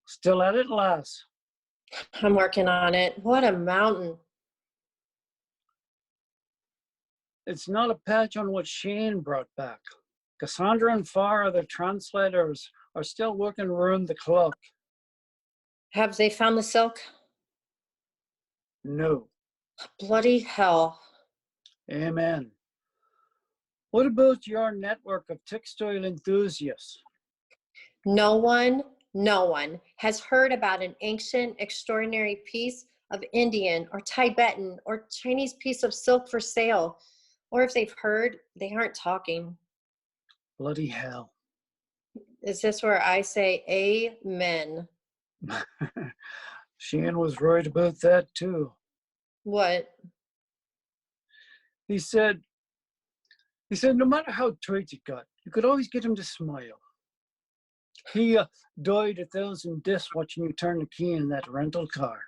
Still at it, lass? I'm working on it. What a mountain. It's not a patch on what Shane brought back. Cassandra and Farah, the translators, are still working around the clock. Have they found the silk? No. Bloody hell. Amen. What about your network of textile enthusiasts? No one has heard about an ancient, extraordinary piece of Indian or Tibetan or Chinese piece of silk for sale. Or if they've heard, they aren't talking. Bloody hell. Is this where I say amen? Shane was right about that too. What? He said no matter how tight it got, you could always get him to smile. He died 1,000 deaths watching you turn the key in that rental car.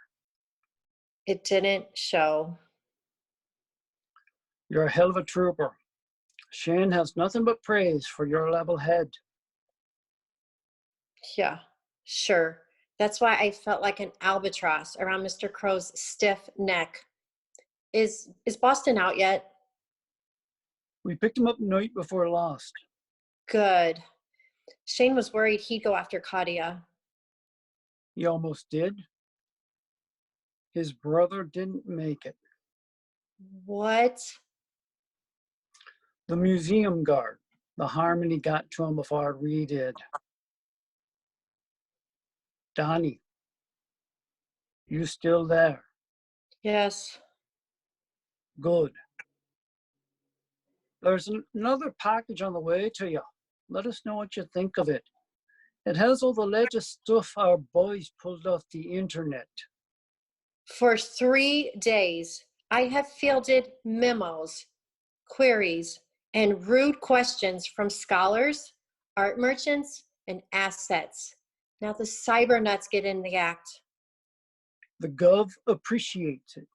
It didn't show. You're a hell of a trooper. Shane has nothing but praise for your level head. Yeah, sure. That's why I felt like an albatross around Mr. Crow's stiff neck. Is Boston out yet? We picked him up night before last. Good. Shane was worried he'd go after Claudia. He almost did. His brother didn't make it. What? The museum guard. The harmony got to him before we did. Donnie, you still there? Yes. Good. There's another package on the way to you. Let us know what you think of it. It has all the latest stuff our boys pulled off the internet. For 3 days, I have fielded memos, queries, and rude questions from scholars, art merchants, and assets. Now the cyber nuts get in the act. The Gov appreciates it.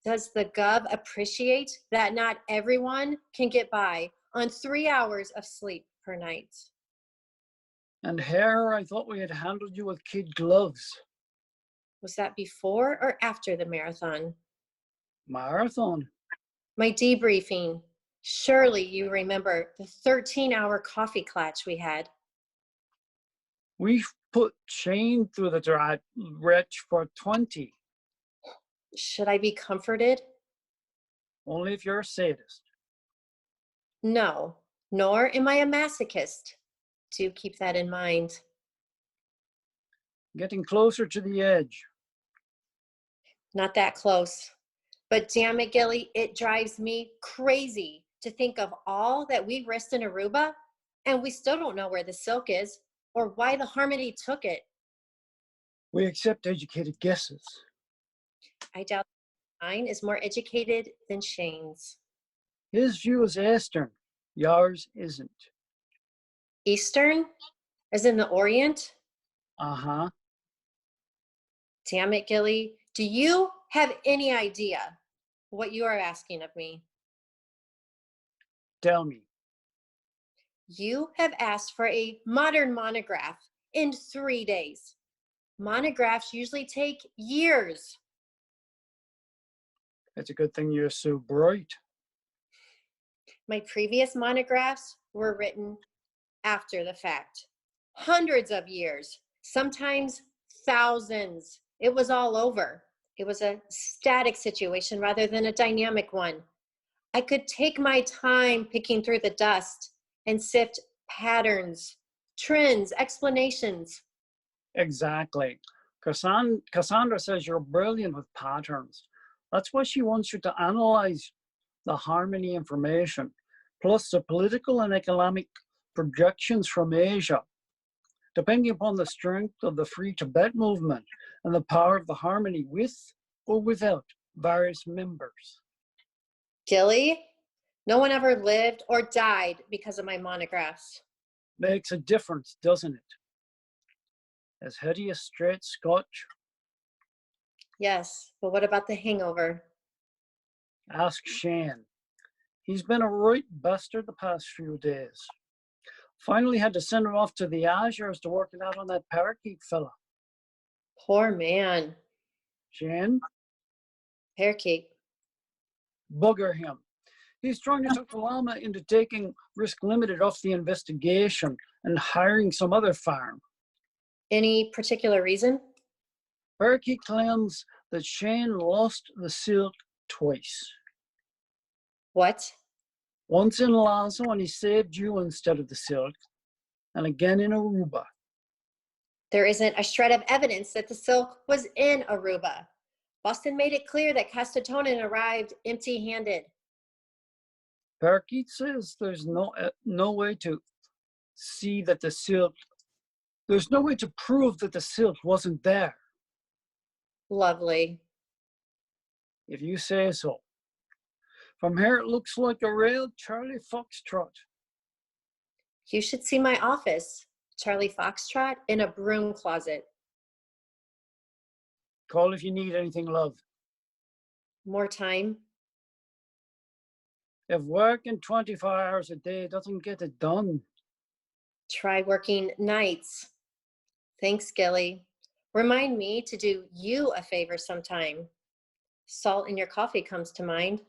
Does the Gov appreciate that not everyone can get by on 3 hours of sleep per night? And Hare, I thought we had handled you with kid gloves. Was that before or after the marathon? Marathon? My debriefing. Surely you remember the 13-hour coffee clutch we had. We put Shane through the wretch for 20. Should I be comforted? Only if you're a sadist. No, nor am I a masochist. Do keep that in mind. Getting closer to the edge. Not that close. But damn it, Gilly, it drives me crazy to think of all that we risked in Aruba, and we still don't know where the silk is or why the Harmony took it. We accept educated guesses. I doubt mine is more educated than Shane's. His view is Eastern. Yours isn't. Eastern? As in the Orient? Uh-huh. Damn it, Gilly. Do you have any idea what you are asking of me? Tell me. You have asked for a modern monograph in 3 days. Monographs usually take years. It's a good thing you're so bright. My previous monographs were written after the fact. Hundreds of years, sometimes thousands. It was all over. It was a static situation rather than a dynamic one. I could take my time picking through the dust and sift patterns, trends, explanations. Exactly. Cassandra says you're brilliant with patterns. That's why she wants you to analyze the Harmony information, plus the political and economic projections from Asia, depending upon the strength of the Free Tibet movement and the power of the Harmony with or without various members. Gilly, no one ever lived or died because of my monographs. Makes a difference, doesn't it? As heady as straight Scotch. Yes, but what about the hangover? Ask Shane. He's been a right buster the past few days. Finally had to send him off to the Azures to work it out on that parakeet fella. Poor man. Jane, Parakeet. bugger him. He's trying to talk the llama into taking Risk Limited off the investigation and hiring some other farm. Any particular reason? Parakeet claims that Shane lost the silk twice. What? Once in Lhasa when he saved you instead of the silk, and again in Aruba. There isn't a shred of evidence that the silk was in Aruba. Boston made it clear that Castatonin arrived empty-handed. Parakeet says there's no way to see that the silk, there's no way to prove that the silk wasn't there. Lovely. If you say so. From here, it looks like a real Charlie Foxtrot. You should see my office. Charlie Foxtrot in a broom closet. Call if you need anything, love. More time? If working 24 hours a day doesn't get it done. Try working nights. Thanks, Gilly. Remind me to do you a favor sometime. Salt in your coffee comes to mind.